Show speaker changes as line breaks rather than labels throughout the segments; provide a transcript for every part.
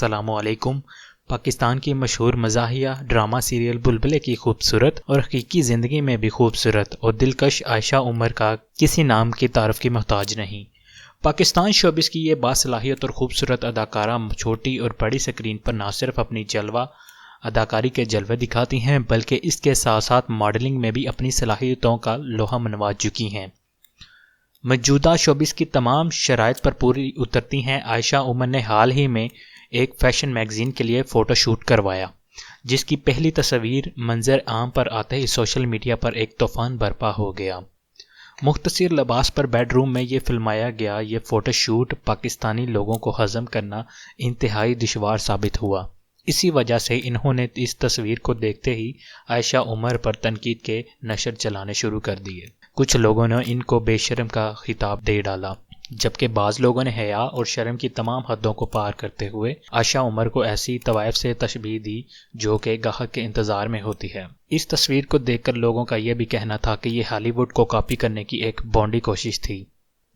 السلام علیکم۔ پاکستان کی مشہور مزاحیہ ڈرامہ سیریل بلبلے کی خوبصورت اور حقیقی زندگی میں بھی خوبصورت اور دلکش عائشہ عمر کا کسی نام کی تعارف کی محتاج نہیں۔ پاکستان شوبز کی یہ باصلاحیت اور خوبصورت اداکارہ چھوٹی اور بڑی سکرین پر نہ صرف اپنی جلوہ اداکاری کے جلوے دکھاتی ہیں بلکہ اس کے ساتھ ساتھ ماڈلنگ میں بھی اپنی صلاحیتوں کا لوہا منوا چکی ہیں۔ موجودہ شوبز کی تمام شرائط پر پوری اترتی ہیں۔ عائشہ عمر نے حال ہی میں ایک فیشن میگزین کے لیے فوٹو شوٹ کروایا، جس کی پہلی تصویر منظر عام پر آتے ہی سوشل میڈیا پر ایک طوفان برپا ہو گیا۔ مختصر لباس پر بیڈ روم میں یہ فلمایا گیا یہ فوٹو شوٹ پاکستانی لوگوں کو ہضم کرنا انتہائی دشوار ثابت ہوا۔ اسی وجہ سے انہوں نے اس تصویر کو دیکھتے ہی عائشہ عمر پر تنقید کے نشر چلانے شروع کر دیے۔ کچھ لوگوں نے ان کو بے شرم کا خطاب دے ڈالا، جبکہ بعض لوگوں نے حیا اور شرم کی تمام حدوں کو پار کرتے ہوئے عائشہ عمر کو ایسی طوائف سے تشبیہ دی جو کہ گاہک کے انتظار میں ہوتی ہے۔ اس تصویر کو دیکھ کر لوگوں کا یہ بھی کہنا تھا کہ یہ ہالی ووڈ کو کاپی کرنے کی ایک بونڈی کوشش تھی،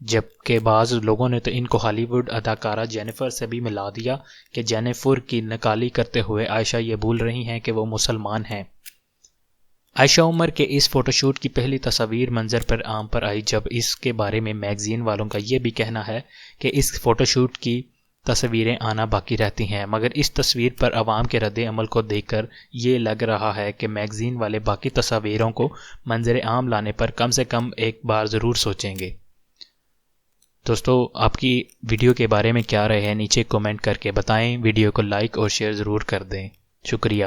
جبکہ بعض لوگوں نے تو ان کو ہالی ووڈ اداکارہ جینیفر سے بھی ملا دیا کہ جینیفر کی نکالی کرتے ہوئے عائشہ یہ بھول رہی ہیں کہ وہ مسلمان ہیں۔ عائشہ عمر کے اس فوٹو شوٹ کی پہلی تصویر منظر پر عام پر آئی جب اس کے بارے میں میگزین والوں کا یہ بھی کہنا ہے کہ اس فوٹو شوٹ کی تصویریں آنا باقی رہتی ہیں، مگر اس تصویر پر عوام کے رد عمل کو دیکھ کر یہ لگ رہا ہے کہ میگزین والے باقی تصاویروں کو منظر عام لانے پر کم سے کم ایک بار ضرور سوچیں گے۔ دوستو، آپ کی ویڈیو کے بارے میں کیا رائے ہے نیچے کومنٹ کر کے بتائیں۔ ویڈیو کو لائک اور شیئر ضرور کر دیں۔ شکریہ۔